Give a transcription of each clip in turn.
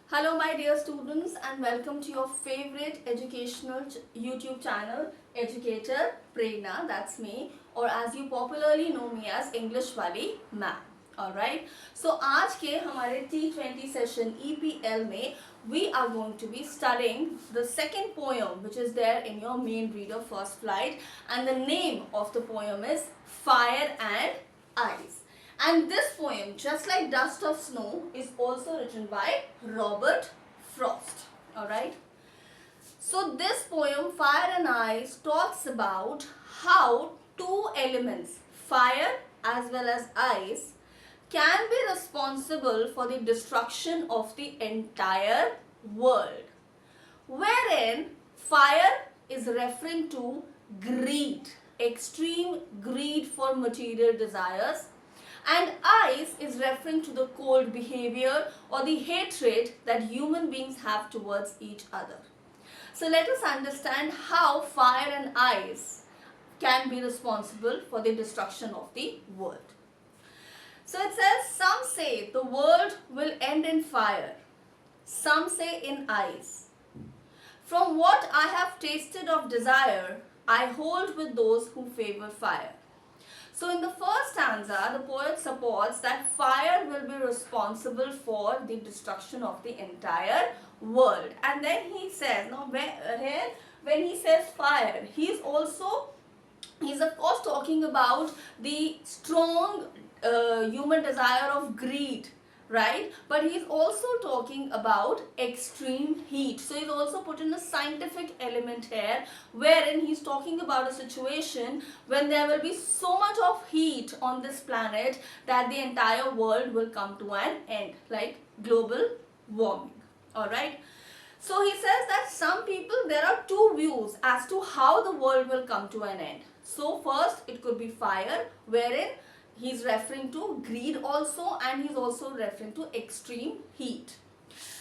Hello my dear students and welcome to your favorite educational YouTube channel Educator Prerna, that's me, or as you popularly know me as English Wali Ma'am. Alright, so आज के हमारे T20 session EPL में we are going to be studying the second poem which is there in your main reader first flight, and the name of the poem is Fire and Ice. And this poem, just like Dust of Snow, is also written by Robert Frost. Alright. So this poem, Fire and Ice, talks about how two elements, fire as well as ice, can be responsible for the destruction of the entire world. Wherein fire is referring to greed, extreme greed for material desires, and ice is referring to the cold behavior or the hatred that human beings have towards each other. So let us understand how fire and ice can be responsible for the destruction of the world. So it says, some say the world will end in fire, some say in ice. From what I have tasted of desire, I hold with those who favor fire. So in the first stanza, the poet supports that fire will be responsible for the destruction of the entire world. And then he says, now when he says fire, he's of course talking about the strong human desire of greed, right? But he's also talking about extreme heat. So he's also put in a scientific element here, wherein he's talking about a situation when there will be so much of heat on this planet that the entire world will come to an end, like global warming. Alright. So he says that some people, there are two views as to how the world will come to an end. So first it could be fire, wherein he's referring to greed also, and he's also referring to extreme heat.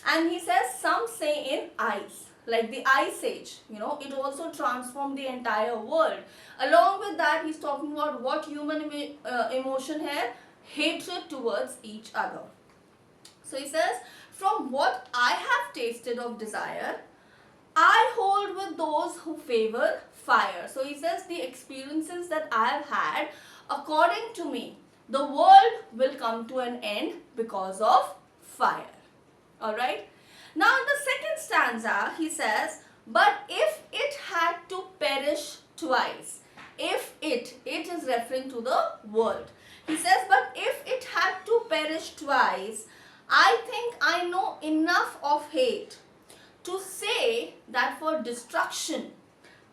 And he says some say in ice, like the ice age, it also transformed the entire world. Along with that, he's talking about what human emotion here? Hatred towards each other. So he says, from what I have tasted of desire, I hold with those who favor fire. So he says the experiences that I have had, according to me, the world will come to an end because of fire. Alright. Now in the second stanza, he says, but if it had to perish twice, if it is referring to the world. He says, but if it had to perish twice, I think I know enough of hate to say that for destruction,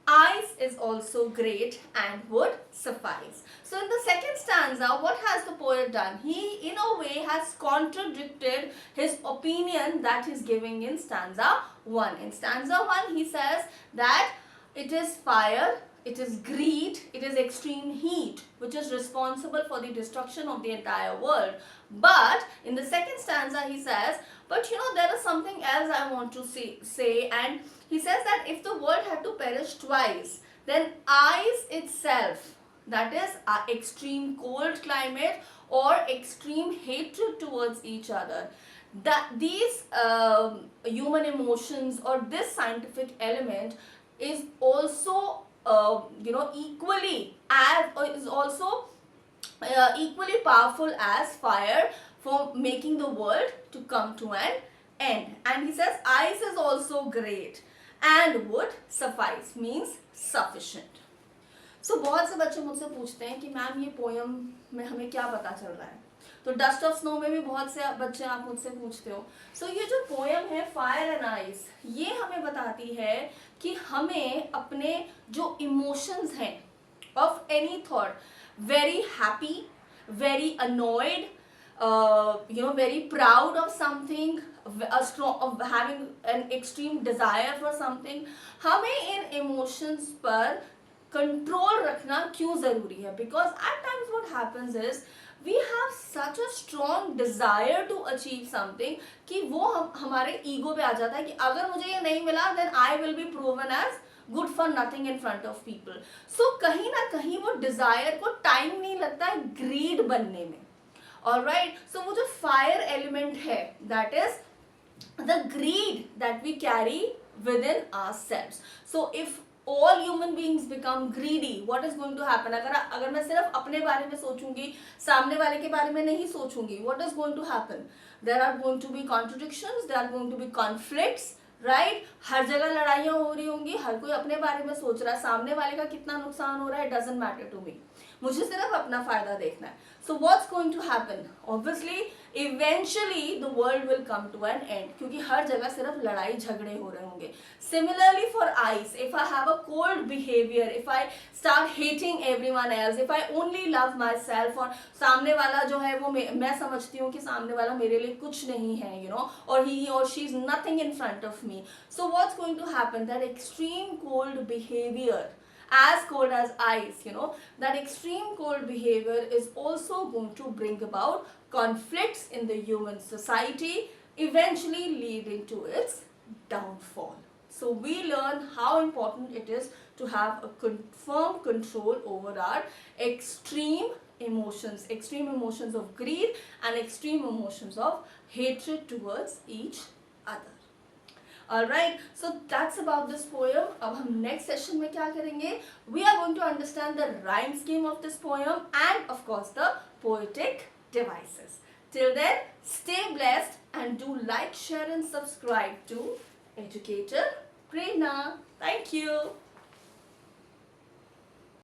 ice is also great and would suffice. So in the second stanza, what has the poet done? He in a way has contradicted his opinion that he's giving in stanza 1. In stanza 1, he says that it is fire, it is greed, it is extreme heat which is responsible for the destruction of the entire world. But in the second stanza, he says, but there is something else I want to say, and he says that if the world had to perish twice, then ice itself, that is extreme cold climate or extreme hatred towards each other, that these human emotions or this scientific element is also equally as, or is also equally powerful as fire for making the world to come to an end. And he says ice is also great and would suffice, means sufficient. So बहुत से बच्चे मुझसे पूछते हैं कि ma'am ये poem में हमें क्या पता चल रहा है. तो डस्ट ऑफ स्नो में भी बहुत से बच्चे आप मुझसे पूछते हो. सो ये जो पोयम है फायर एंड आइस, ये हमें बताती है कि हमें अपने जो इमोशंस हैं of any thought, very happy, very annoyed, very proud of something, of having an extreme desire for something, हमें इन emotions पर control रखना क्यों ज़रूरी है? Because at times what happens is we have such a strong desire to achieve something कि वो हमारे ego पे आ जाता है कि अगर मुझे ये नहीं मिला then I will be proven as good for nothing in front of people. So कहीं ना कहीं वो desire को time नहीं लगता है greed बनने में. Alright, so वो जो fire element है, that is the greed that we carry within ourselves. So if all human beings become greedy, what is going to happen? अगर मैं सिर्फ अपने बारे में सोचूंगी, सामने वाले के बारे में नहीं सोचूंगी, what is going to happen? There are going to be contradictions, there are going to be conflicts, right हर जगह लड़ाइयाँ हो रही होंगी, हर कोई अपने बारे में सोच रहा है, सामने वाले का कितना नुकसान हो रहा है, डजंट मैटर टू मी, मुझे सिर्फ अपना फायदा देखना है. So what's going to happen? Obviously eventually the world will come to an end, क्योंकि हर जगह सिर्फ लड़ाई झगड़े हो रहे होंगे. Similarly for eyes, if I have a cold behaviour, if I start hating everyone else, if I only love myself, और सामने वाला जो है वो मैं समझती हूँ कि सामने वाला मेरे लिए कुछ नहीं है, यू नो, और ही और she is nothing in front of me. So what's going to happen? That extreme cold behavior, as cold as ice, you know, that extreme cold behavior is also going to bring about conflicts in the human society, eventually leading to its downfall. So we learn how important it is to have a firm control over our extreme emotions of greed and extreme emotions of hatred towards each other. Alright, so that's about this poem. अब हम next session में क्या करेंगे? We are going to understand the rhyme scheme of this poem and of course the poetic devices. Till then, stay blessed and do like, share and subscribe to Educator Prerna. Thank you.